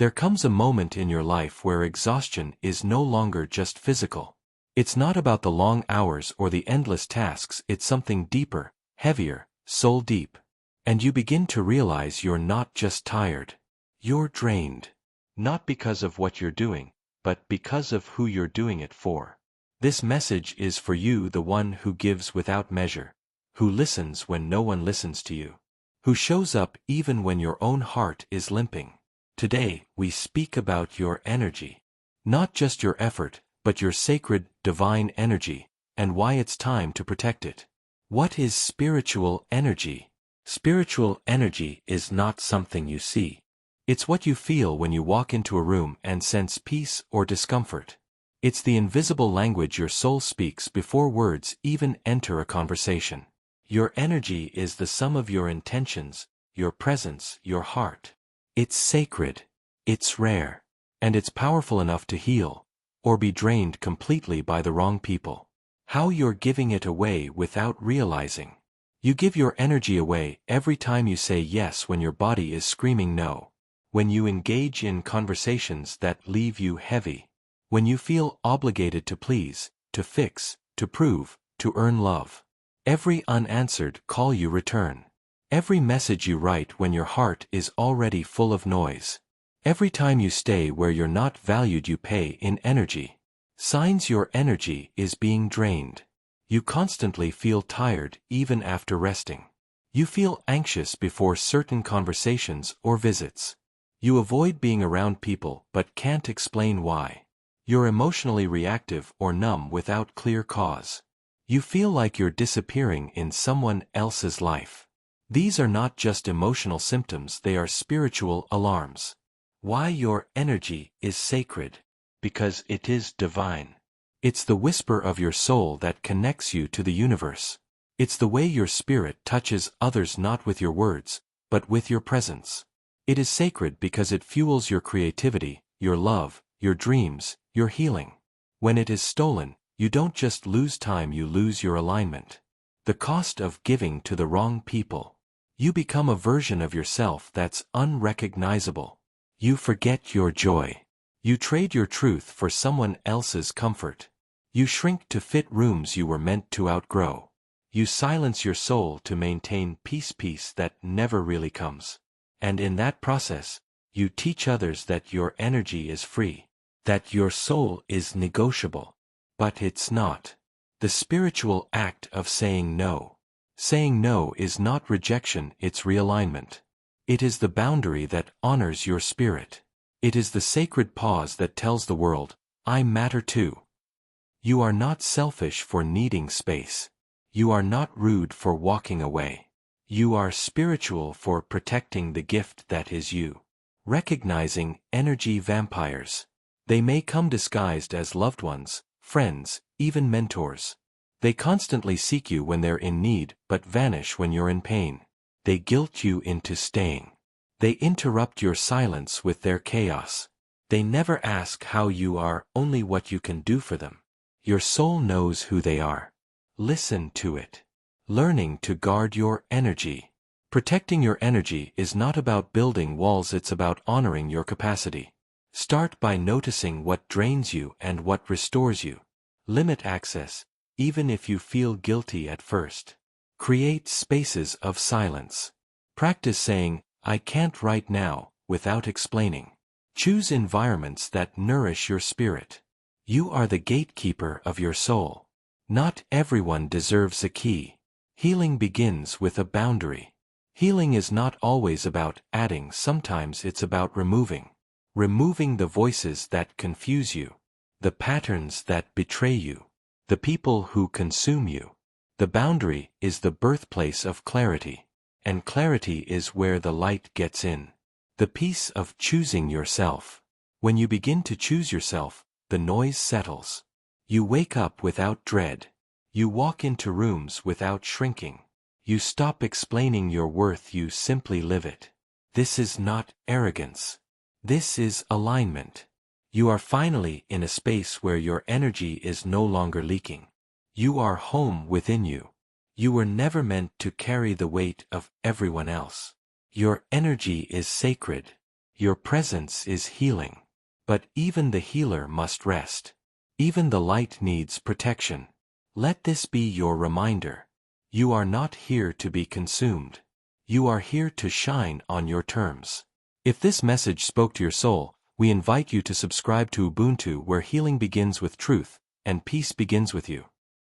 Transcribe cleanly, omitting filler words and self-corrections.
There comes a moment in your life where exhaustion is no longer just physical. It's not about the long hours or the endless tasks, it's something deeper, heavier, soul deep. And you begin to realize you're not just tired. You're drained. Not because of what you're doing, but because of who you're doing it for. This message is for you, the one who gives without measure, who listens when no one listens to you, who shows up even when your own heart is limping. Today, we speak about your energy. Not just your effort, but your sacred, divine energy, and why it's time to protect it. What is spiritual energy? Spiritual energy is not something you see. It's what you feel when you walk into a room and sense peace or discomfort. It's the invisible language your soul speaks before words even enter a conversation. Your energy is the sum of your intentions, your presence, your heart. It's sacred. It's rare. And it's powerful enough to heal, or be drained completely by the wrong people. How you're giving it away without realizing. You give your energy away every time you say yes when your body is screaming no. When you engage in conversations that leave you heavy. When you feel obligated to please, to fix, to prove, to earn love. Every unanswered call you return. Every message you write when your heart is already full of noise. Every time you stay where you're not valued, you pay in energy. Signs your energy is being drained. You constantly feel tired even after resting. You feel anxious before certain conversations or visits. You avoid being around people but can't explain why. You're emotionally reactive or numb without clear cause. You feel like you're disappearing in someone else's life. These are not just emotional symptoms, they are spiritual alarms. Why your energy is sacred? Because it is divine. It's the whisper of your soul that connects you to the universe. It's the way your spirit touches others, not with your words, but with your presence. It is sacred because it fuels your creativity, your love, your dreams, your healing. When it is stolen, you don't just lose time, you lose your alignment. The cost of giving to the wrong people. You become a version of yourself that's unrecognizable. You forget your joy. You trade your truth for someone else's comfort. You shrink to fit rooms you were meant to outgrow. You silence your soul to maintain peace that never really comes. And in that process, you teach others that your energy is free, that your soul is negotiable. But it's not. The spiritual act of saying no. Saying no is not rejection, it's realignment. It is the boundary that honors your spirit. It is the sacred pause that tells the world, I matter too. You are not selfish for needing space. You are not rude for walking away. You are spiritual for protecting the gift that is you. Recognizing energy vampires. They may come disguised as loved ones, friends, even mentors. They constantly seek you when they're in need, but vanish when you're in pain. They guilt you into staying. They interrupt your silence with their chaos. They never ask how you are, only what you can do for them. Your soul knows who they are. Listen to it. Learning to guard your energy. Protecting your energy is not about building walls, it's about honoring your capacity. Start by noticing what drains you and what restores you. Limit access, even if you feel guilty at first. Create spaces of silence. Practice saying, I can't right now, without explaining. Choose environments that nourish your spirit. You are the gatekeeper of your soul. Not everyone deserves a key. Healing begins with a boundary. Healing is not always about adding, sometimes it's about removing. Removing the voices that confuse you. The patterns that betray you. The people who consume you. The boundary is the birthplace of clarity. And clarity is where the light gets in. The peace of choosing yourself. When you begin to choose yourself, the noise settles. You wake up without dread. You walk into rooms without shrinking. You stop explaining your worth, you simply live it. This is not arrogance. This is alignment. You are finally in a space where your energy is no longer leaking. You are home within you. You were never meant to carry the weight of everyone else. Your energy is sacred. Your presence is healing. But even the healer must rest. Even the light needs protection. Let this be your reminder. You are not here to be consumed. You are here to shine on your terms. If this message spoke to your soul, we invite you to subscribe to Ubuntu, where healing begins with truth, and peace begins with you.